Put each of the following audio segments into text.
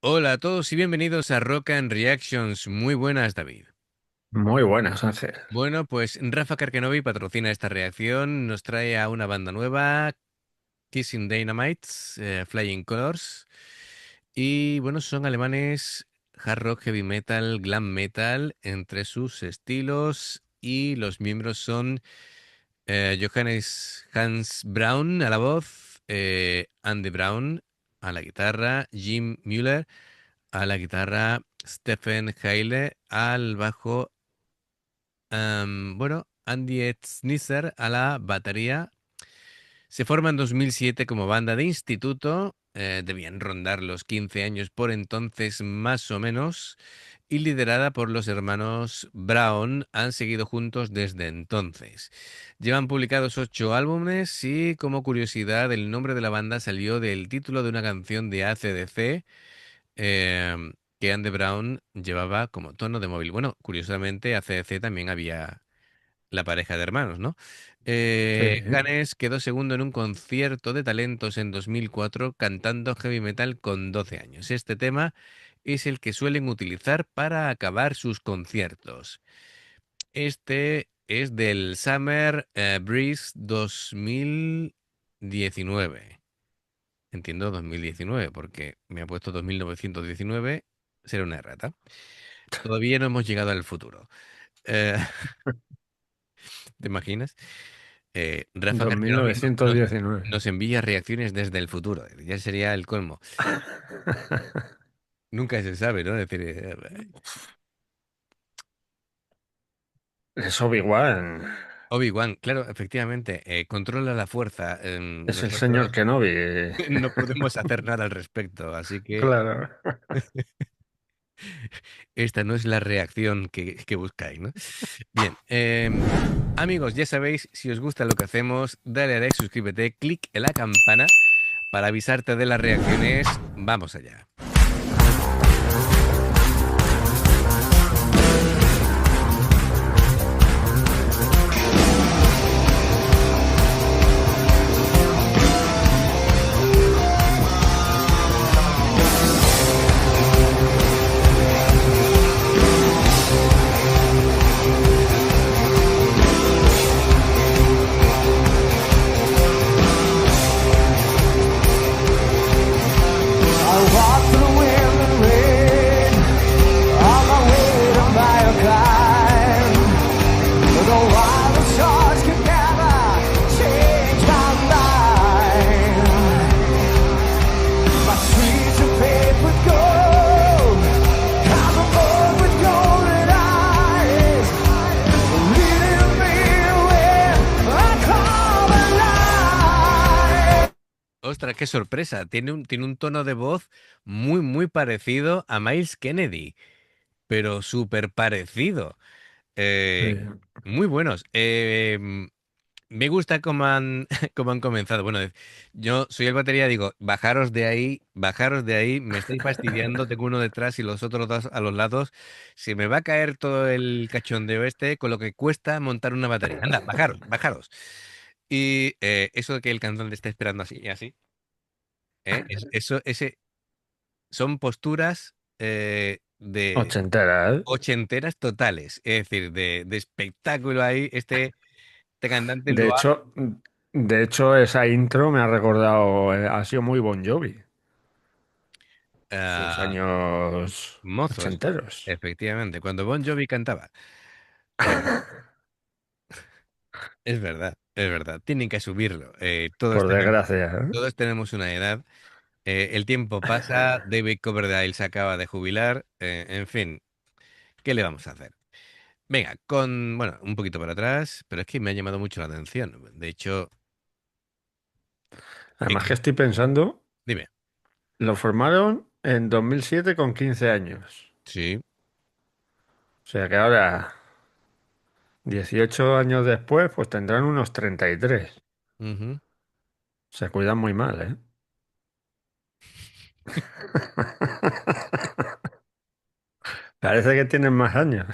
Hola a todos y bienvenidos a Rock and Reactions. Muy buenas, David. Muy buenas, Ángel. Bueno, pues Rafa Karkenovi patrocina esta reacción. Nos trae a una banda nueva, Kissing Dynamites, Flying Colors. Y bueno, son alemanes, hard rock, heavy metal, glam metal, entre sus estilos. Y los miembros son Johannes Hans Braun a la voz, Andy Braun a la guitarra, Jim Müller a la guitarra, Stephen Haile al bajo, bueno, Andy Etznisser a la batería. Se forma en 2007 como banda de instituto, debían rondar los 15 años por entonces más o menos, y liderada por los hermanos Brown, han seguido juntos desde entonces. Llevan publicados 8 álbumes y, como curiosidad, el nombre de la banda salió del título de una canción de AC/DC que Andy Brown llevaba como tono de móvil. Bueno, curiosamente, AC/DC también había la pareja de hermanos, ¿no? Sí. Hannes quedó segundo en un concierto de talentos en 2004 cantando heavy metal con 12 años. Este tema es el que suelen utilizar para acabar sus conciertos. Este es del Summer Breeze 2019. Entiendo 2019 porque me ha puesto 2919, será una errata. Todavía no hemos llegado al futuro. Eh, ¿Te imaginas? Rafa Karkiaomi nos, 2919. nos envía reacciones desde el futuro. Ya sería el colmo. Nunca se sabe, ¿no? Es decir, Es Obi-Wan. Obi-Wan, claro, efectivamente, controla la fuerza. Es el señor Nosotros Kenobi. no podemos hacer nada al respecto, así que Claro. esta no es la reacción que buscáis, ¿no? Bien, amigos, ya sabéis, si os gusta lo que hacemos, dale a like, suscríbete, clic en la campana para avisarte de las reacciones. Vamos allá. I walk through wind and rain on my way to my climb. Though wild stars can never change my mind. My streets are paved with gold, covered with golden eyes, leading me where I come alive. Ostras, qué sorpresa. Tiene un tono de voz muy, muy parecido a Miles Kennedy, pero súper parecido. Sí. Eh, Muy buenos. Me gusta cómo han, cómo han comenzado. Bueno, yo soy el batería, digo, bajaros de ahí, me estáis fastidiando, tengo uno detrás y los otros dos a los lados. Se me va a caer todo el cachondeo este con lo que cuesta montar una batería. Anda, bajaros, bajaros. Y eso de que el cantante esté esperando así y así, son posturas de Ochentera, ¿eh? ochenteras totales, es decir, de espectáculo ahí. Este cantante De lo ha... hecho, de hecho, esa intro me ha recordado, ha sido muy Bon Jovi. Sus ah, años mozos, ochenteros. efectivamente, cuando Bon Jovi cantaba. Eh, es verdad, es verdad, tienen que asumirlo. Por desgracia, ¿eh? Todos tenemos una edad. El tiempo pasa, David Coverdale se acaba de jubilar. En fin, ¿qué le vamos a hacer? Venga, bueno, un poquito para atrás, pero es que me ha llamado mucho la atención. De hecho, Además que en- estoy pensando, dime. lo formaron en 2007 con 15 años. Sí. O sea que ahora, 18 años después, pues tendrán unos 33. Ujú. Se cuidan muy mal, ¿eh? Parece que tienen más años.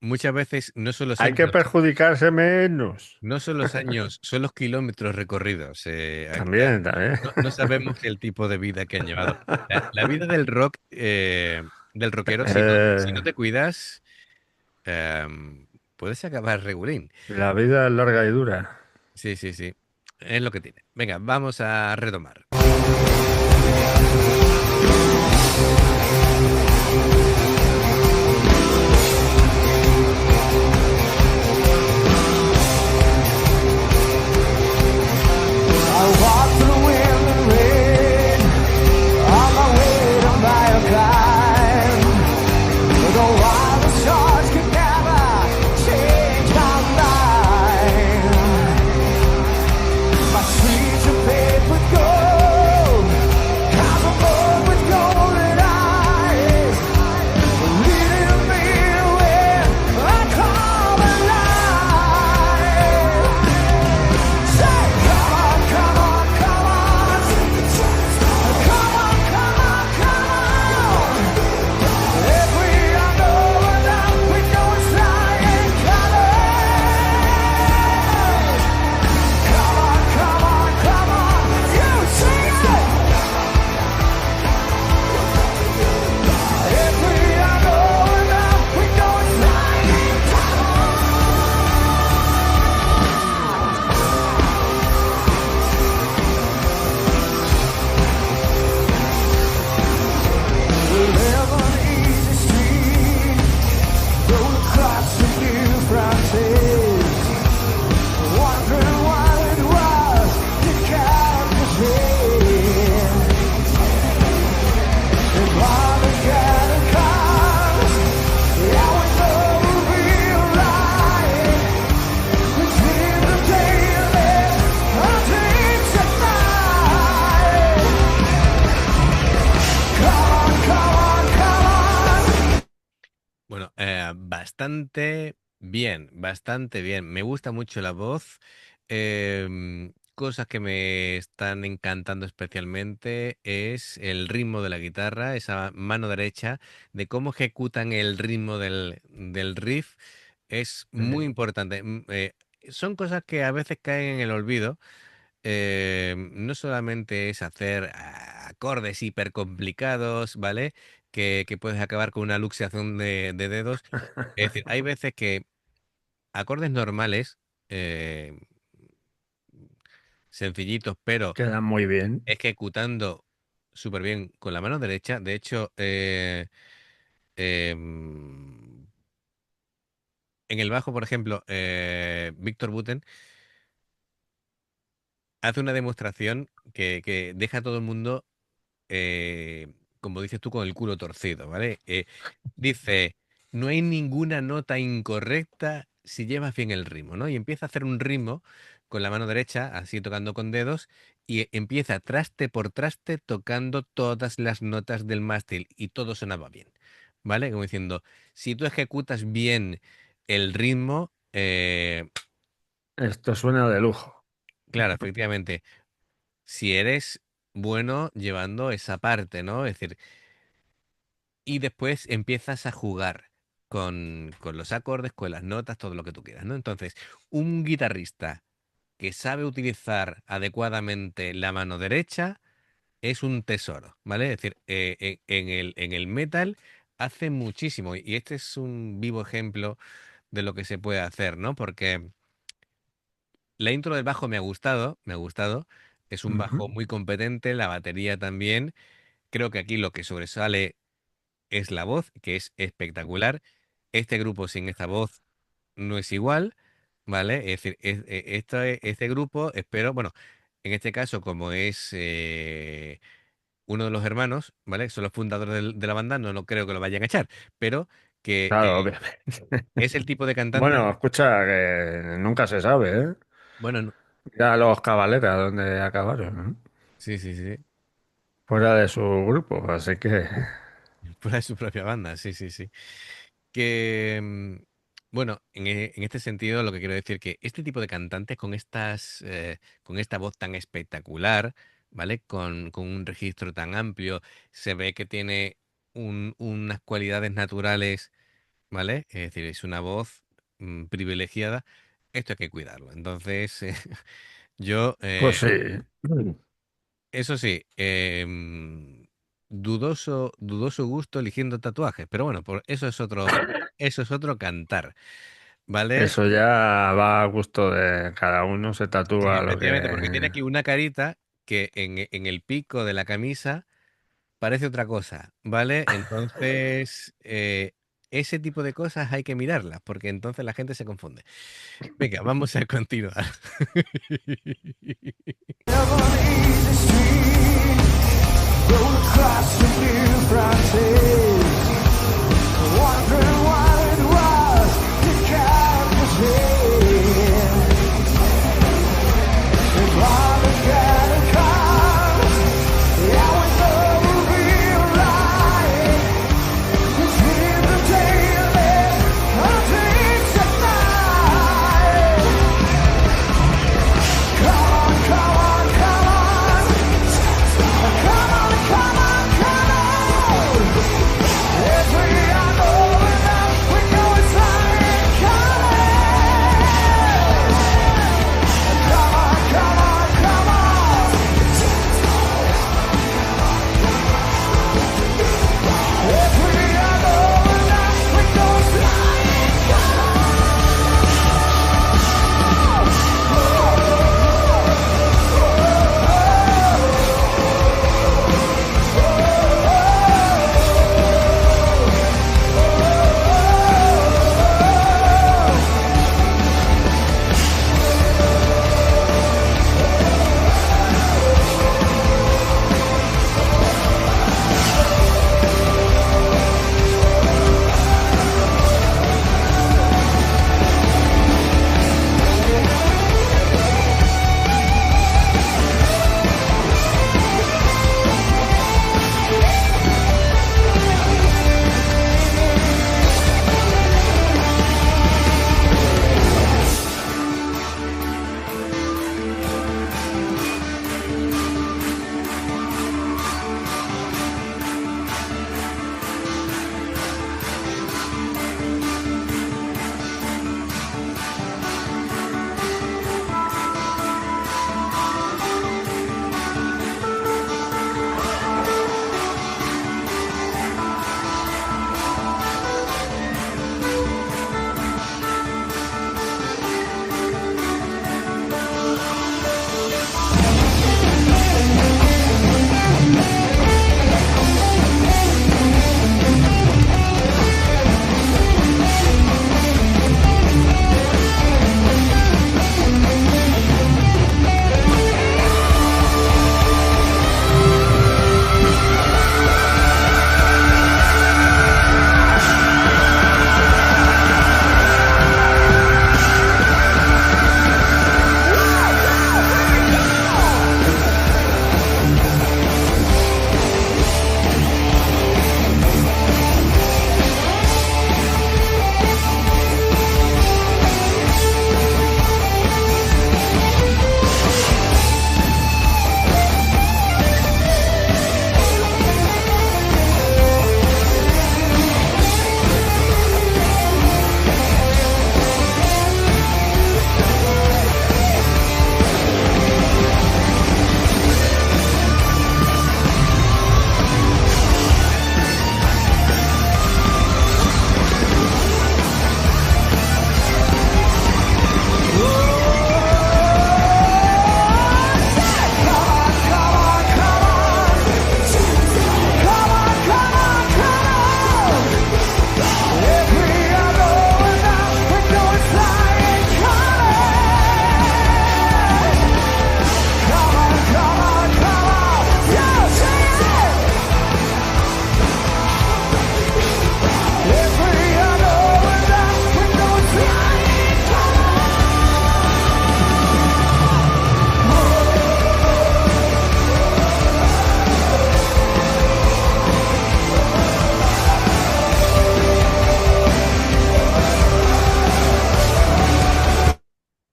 muchas veces no son los Hay que años, perjudicarse menos. no son los años, son los kilómetros recorridos. También, también. No sabemos el tipo de vida que han llevado. La vida del rock, del rockero, si no Eh, te cuidas, puedes acabar regulín. la vida es larga y dura. Sí, sí, sí. Es lo que tiene. Venga, vamos a retomar. I walk through the wind and rain on my way to my climb. The wildest stars can never change my mind. My streets are paved with gold, copper with golden eyes, leading me where I come alive. Say, come on, come on, come on. Come on, come on, come on. If we are going up, we know it's flying colors. Come on, come on, come on. You sing it. If we are going up, we know it's flying We live on easy street, roll across the new frontiers, wondering what it was that kept us here. And while the getting comes, yeah, we know we'll realize we dream the day and live our dreams at night. Come on, come on, come on. Bueno, bastante bien, bastante bien. Me gusta mucho la voz. Cosas que me están encantando especialmente es el ritmo de la guitarra, esa mano derecha, de cómo ejecutan el ritmo del riff. Es muy importante. Son cosas que a veces caen en el olvido. No solamente es hacer acordes hiper complicados, ¿vale? Que puedes acabar con una luxación de dedos. Es decir, hay veces que acordes normales, eh, sencillitos, pero Queda muy bien. ejecutando súper bien con la mano derecha. De hecho, em, en el bajo, por ejemplo, Víctor Buten hace una demostración que deja a todo el mundo, eh, como dices tú, con el culo torcido, ¿vale? Dice, no hay ninguna nota incorrecta si llevas bien el ritmo, ¿no? Y empieza a hacer un ritmo con la mano derecha, así tocando con dedos, y empieza traste por traste tocando todas las notas del mástil y todo sonaba bien, ¿vale? Como diciendo, si tú ejecutas bien el ritmo, Esto suena de lujo. claro, efectivamente, si eres bueno llevando esa parte, ¿no? Es decir, y después empiezas a jugar con los acordes, con las notas, todo lo que tú quieras, ¿no? Entonces, un guitarrista que sabe utilizar adecuadamente la mano derecha es un tesoro, ¿vale? Es decir, en el metal hace muchísimo y este es un vivo ejemplo de lo que se puede hacer, ¿no? Porque la intro del bajo me ha gustado, me ha gustado. Es un Ujú. bajo muy competente, la batería también. Creo que aquí lo que sobresale es la voz, que es espectacular. Este grupo sin esta voz no es igual, ¿vale? Es decir, este grupo, espero, bueno, en este caso, como es uno de los hermanos, ¿vale? Son los fundadores de la banda, no creo que lo vayan a echar, pero que Claro, obviamente. es el tipo de Bueno, cantante, escucha, que nunca se sabe, ¿eh? bueno, Ya los Caballeras, donde acabaron, ¿no? sí, sí, sí, Fuera de su grupo, así que... fuera de su propia banda, sí, sí, sí. Que, bueno, en este sentido lo que quiero decir que este tipo de cantantes con esta voz tan espectacular, ¿vale? Con un registro tan amplio, se ve que tiene unas cualidades naturales ¿vale? Es decir, es una voz privilegiada. Esto hay que cuidarlo. Entonces, yo, Pues sí. eso sí, dudoso gusto eligiendo tatuajes, pero bueno, eso es otro cantar, ¿vale? Eso ya va a gusto de cada uno, se tatúa lo Efectivamente, porque tiene que... aquí una carita que en el pico de la camisa parece otra cosa, ¿vale? Entonces, ese tipo de cosas hay que mirarlas, porque entonces la gente se confunde. Venga, vamos a continuar. Never leave the street. Go across the new frontiers. Wondering what it was that kept us here. If love is gonna come, yeah, we know we'll be alright. It's here the daily, our dreams at night. Come on, come on, come on. Come on, come on, come on. If we are old enough, we know it's lying coming. Come on, come on, come on. If we are old enough, we know it's lying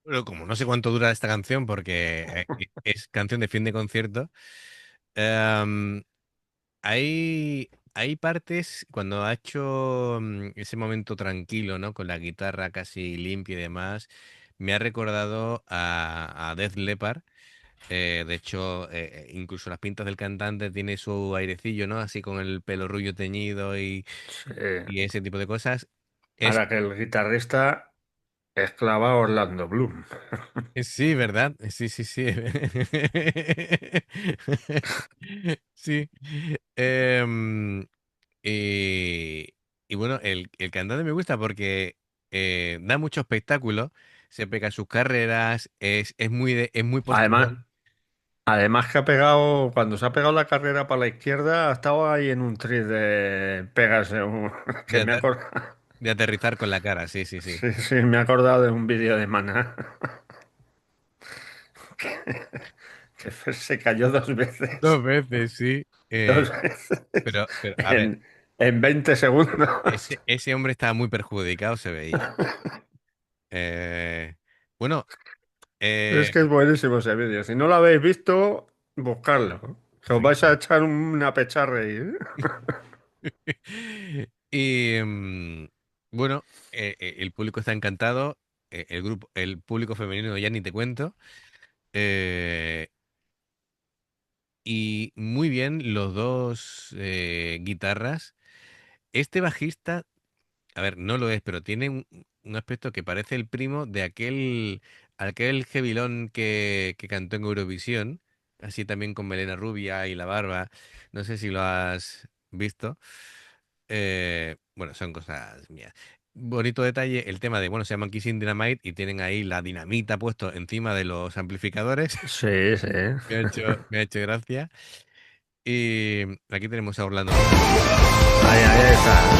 Pero como no sé cuánto dura esta canción, porque es canción de fin de concierto, hay hay partes cuando ha hecho ese momento tranquilo, ¿no? Con la guitarra casi limpia y demás, me ha recordado a Def Leppard. De hecho, incluso las pintas del cantante tiene su airecillo, ¿no? Así con el pelo rubio teñido Sí. y ese tipo de cosas. Es, Ahora que el guitarrista es clavado a Orlando Bloom. sí, ¿verdad? Sí, sí, sí. Sí. Em, y, y bueno, el cantante me gusta porque da mucho espectáculo, se pega sus carreras, es muy Además, posturón. además que ha pegado, cuando se ha pegado la carrera para la izquierda, ha estado ahí en un tris de pegarse De, que me ha ate- acordado. de aterrizar con la cara, sí, sí, sí. Sí, sí, me he acordado de un vídeo de Maná que se cayó dos veces. Dos veces, sí. Dos veces Pero, a ver, en, en 20 segundos. ese hombre estaba muy perjudicado, se veía. Eh, bueno, Es eh, que es buenísimo ese vídeo. Si no lo habéis visto, buscarlo. Que os sí. vais a echar una pecharra ahí, ¿eh? Y bueno, el público está encantado. El público femenino ya ni te cuento. eh, y muy bien los dos guitarras. Este bajista, a ver, no lo es, pero tiene un aspecto que parece el primo de aquel Gebilón que cantó en Eurovisión, así también con melena rubia y la barba. No sé si lo has visto. Bueno, son cosas mías. Bonito detalle, el tema de, bueno, se llaman Kissing Dynamite y tienen ahí la dinamita puesto encima de los amplificadores. Sí, sí. Me ha hecho gracia. Y aquí tenemos a Orlando Bloom. Ahí está.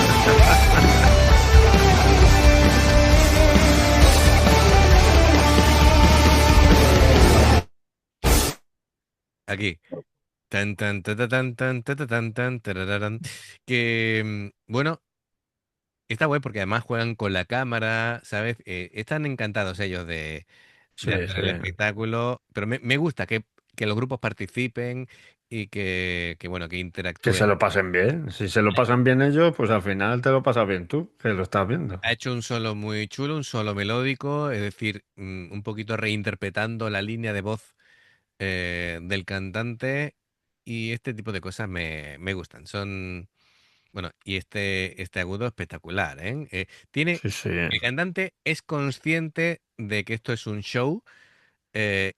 Aquí. Tan, tan, ta, ta, tan, tan, ta, ta, tan, tan, tarararán. Que, bueno, está guay porque además juegan con la cámara, ¿sabes? Están encantados ellos de Sí, hacer sí. el espectáculo, pero me gusta que los grupos participen y bueno, que Que se interactúen. lo pasen bien. Si se lo pasan bien ellos, pues al final te lo pasas bien tú, que lo estás viendo. Ha hecho un solo muy chulo, un solo melódico, es decir, un poquito reinterpretando la línea de voz del cantante y este tipo de cosas me gustan. Bueno, y este agudo espectacular, ¿eh? Sí, sí. El cantante es consciente de que esto es un show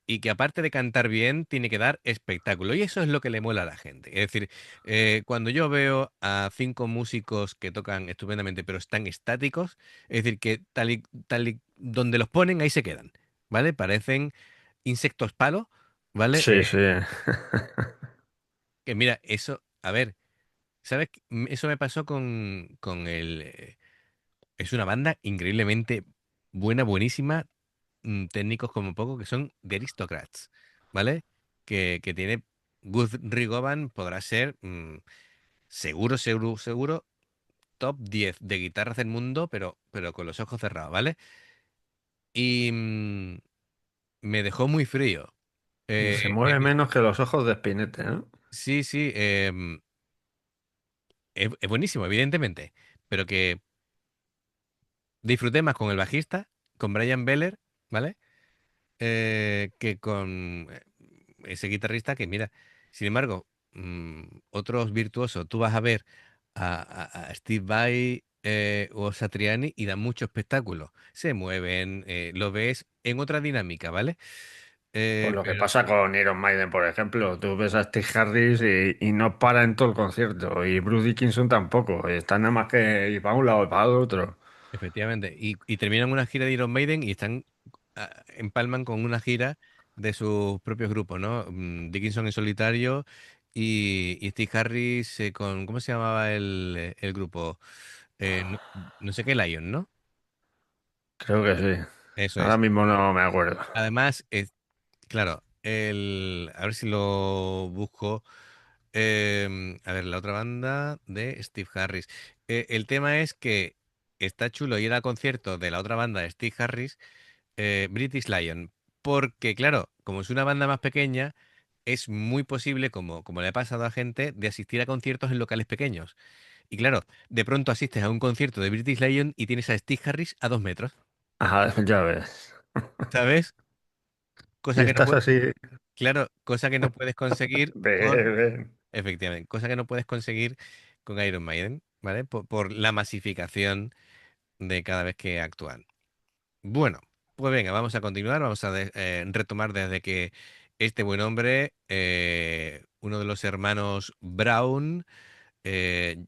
y que aparte de cantar bien, tiene que dar espectáculo. Y eso es lo que le mola a la gente. Es decir, cuando yo veo a 5 músicos que tocan estupendamente, pero están estáticos, es decir, que tal y donde los ponen, ahí se quedan, ¿vale? Parecen insectos palo, ¿vale? Sí, sí. Que mira, eso, a ver, ¿sabes? Eso me pasó con es una banda increíblemente buena, buenísima, técnicos como poco, que son The Aristocrats, ¿vale? Que tiene Gus Rigovan, podrá ser seguro, seguro, seguro, top 10 de guitarras del mundo, pero con los ojos cerrados, ¿vale? Y me dejó muy frío. Se Eh, mueve eh, menos que los ojos de Spinetta, ¿no? sí, sí, es buenísimo, evidentemente, pero que disfruté más con el bajista, con Brian Beller, ¿vale? Que con ese guitarrista que, mira, sin embargo, otros virtuosos, tú vas a ver a Steve Vai o Satriani y dan mucho espectáculo. Se mueven, lo ves en otra dinámica, ¿vale? Pues lo que Pero pasa con Iron Maiden, por ejemplo. Tú ves a Steve Harris y no para en todo el concierto. Y Bruce Dickinson tampoco. Están nada más que ir para un lado y para el otro. efectivamente, y terminan una gira de Iron Maiden y están empalman con una gira de sus propios grupos, ¿no? Dickinson en solitario y Steve Harris con, ¿cómo se llamaba el grupo? No sé qué Lion, ¿no? Creo que sí. Eso Ahora es. mismo no me acuerdo. Además, claro, a ver si lo busco. A ver, la otra banda de Steve Harris. El tema es que está chulo ir al concierto de la otra banda de Steve Harris, British Lion, porque claro, como es una banda más pequeña, es muy posible, como le ha pasado a gente, de asistir a conciertos en locales pequeños. Y claro, de pronto asistes a un concierto de British Lion y tienes a Steve Harris a 2 metros, Ajá, ya ves. ¿sabes? Y Cosa que no estás puedes, así, claro, cosa que no puedes conseguir con, ven. efectivamente, cosa que no puedes conseguir con Iron Maiden, ¿vale? Por la masificación de cada vez que actúan. Bueno, pues venga, vamos a continuar, vamos a retomar desde que este buen hombre, uno de los hermanos Brown, eh,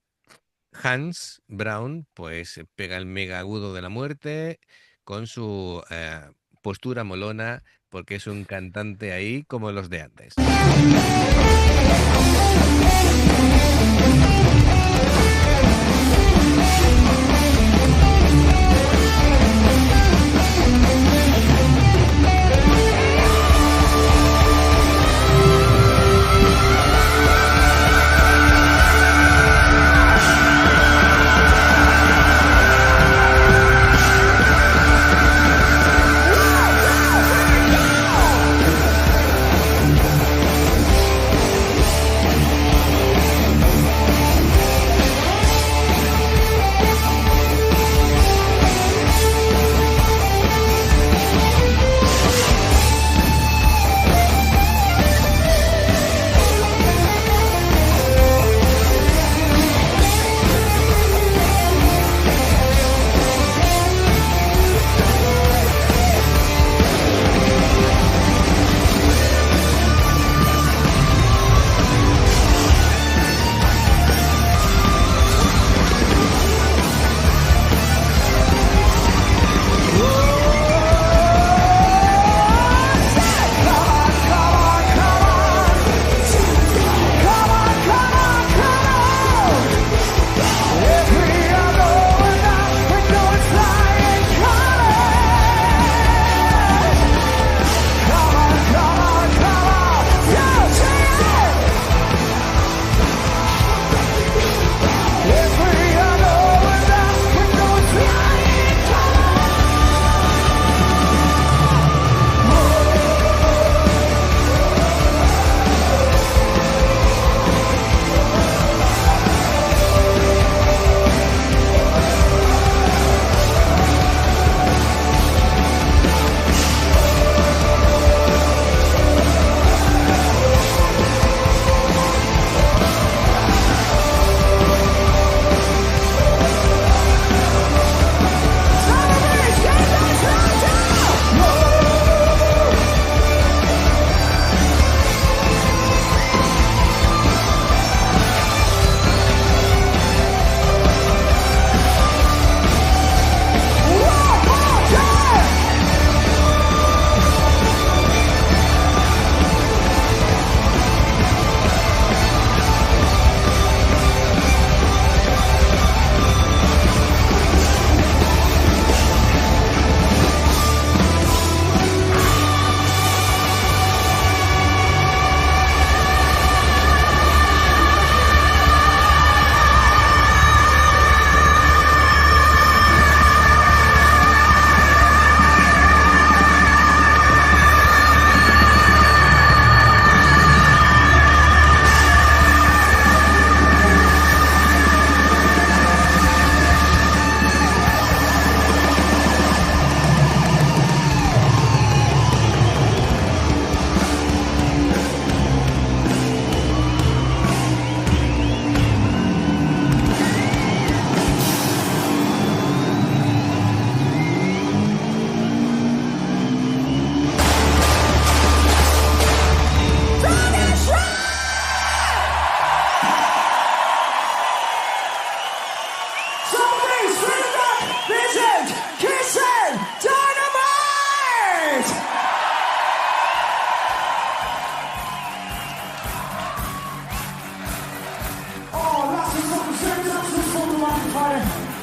Hans Brown, pues pega el mega agudo de la muerte con su postura molona, porque es un cantante ahí como los de antes.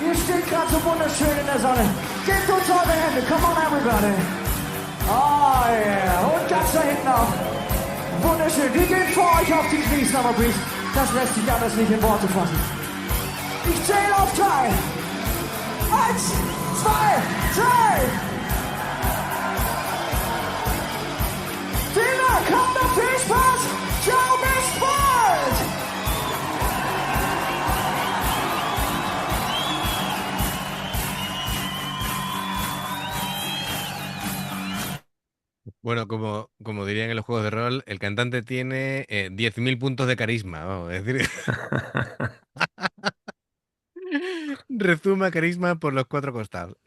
Ihr steht gerade so wunderschön in der Sonne. Gebt uns eure Hände. Come on, everybody. Oh, yeah. Und ganz da hinten auch. Wunderschön. Wir gehen vor euch auf die Knie, Summer Breeze. Das lässt sich anders nicht in Worte fassen. Ich zähle auf 3. 1, 2, 3. Fever, come the fish pass, show me sport! Bueno, como dirían en los juegos de rol, el cantante tiene 10.000 puntos de carisma. Vamos, es decir, rezuma carisma por los cuatro costados.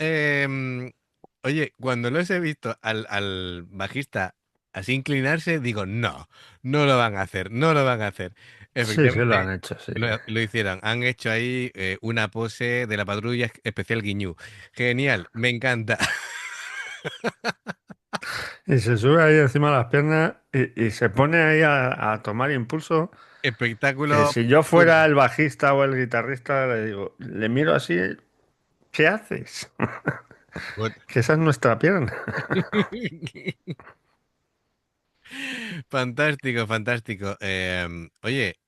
Oye, cuando los he visto al bajista así inclinarse, digo, no, no lo van a hacer, no lo van a hacer. Sí, sí, lo han Efectivamente, hecho, sí. lo hicieron. Han hecho ahí una pose de la patrulla especial Guiñú. Genial, me encanta. Y se sube ahí encima de las piernas y se pone ahí a tomar impulso. Que Espectáculo si yo puro. fuera el bajista o el guitarrista, le digo, le miro así, ¿qué haces? Bueno. Que esa es nuestra pierna. Fantástico, fantástico. Oye,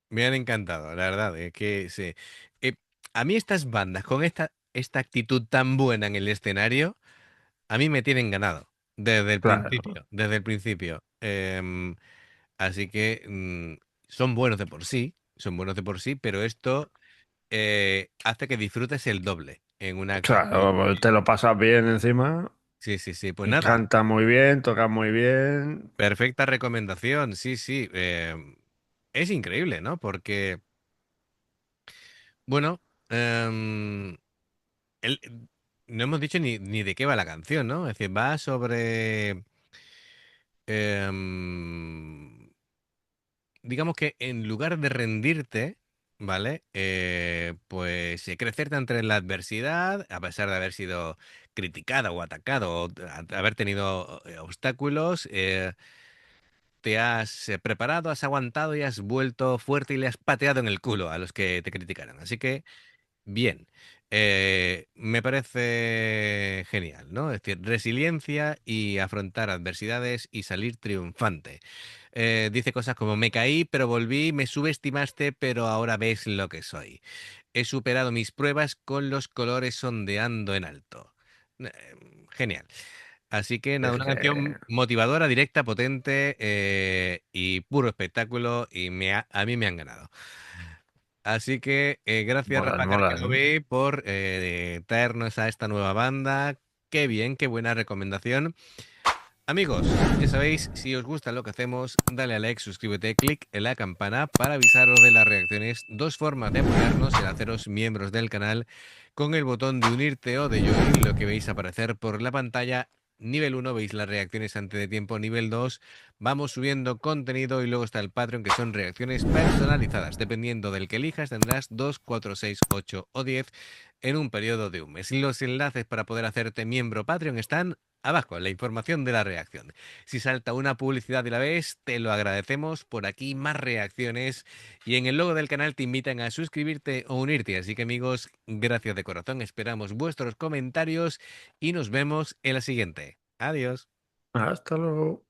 me han encantado, la verdad, es que sí. Eh, a mí estas bandas con esta actitud tan buena en el escenario, a mí me tienen ganado desde el Claro, principio, desde el principio. Así que son buenos de por sí, son buenos de por sí, pero esto hace que disfrutes el doble en una actuación. claro, pues te lo pasas bien encima. Sí, sí, sí. Pues Y nada, canta muy bien, toca muy bien. perfecta recomendación, sí, sí. Es increíble, ¿no? Porque, bueno, em, el- no hemos dicho ni de qué va la canción, ¿no? Es decir, va sobre, em, digamos que en lugar de rendirte, ¿vale? Pues crecerte ante la adversidad, a pesar de haber sido criticada o atacado, o haber tenido obstáculos, te has preparado, has aguantado y has vuelto fuerte y le has pateado en el culo a los que te criticaron. Así que, bien, me parece genial, ¿no? Es decir, resiliencia y afrontar adversidades y salir triunfante. Dice cosas como, me caí, pero volví, me subestimaste, pero ahora ves lo que soy. He superado mis pruebas con los colores ondeando en alto. Genial. Así que nada, Es una que, canción motivadora, directa, potente y puro espectáculo y a mí me han ganado. Así que gracias mola, Rafa mola, ¿eh? Carquenovi por traernos a esta nueva banda. Qué bien, qué buena recomendación. Amigos, ya sabéis, si os gusta lo que hacemos, dale a like, suscríbete, clic en la campana para avisaros de las reacciones. Dos formas de apoyarnos, el haceros miembros del canal con el botón de unirte o de join, lo que veis aparecer por la pantalla. Nivel 1 veis las reacciones antes de tiempo. Nivel 2 vamos subiendo contenido y luego está el Patreon que son reacciones personalizadas. Dependiendo del que elijas tendrás 2, 4, 6, 8 o 10 en un periodo de un mes. Los enlaces para poder hacerte miembro Patreon están abajo, en la información de la reacción. Si salta una publicidad de la vez, te lo agradecemos. Por aquí más reacciones. Y en el logo del canal te invitan a suscribirte o unirte. Así que amigos, gracias de corazón. Esperamos vuestros comentarios y nos vemos en la siguiente. Adiós. Hasta luego.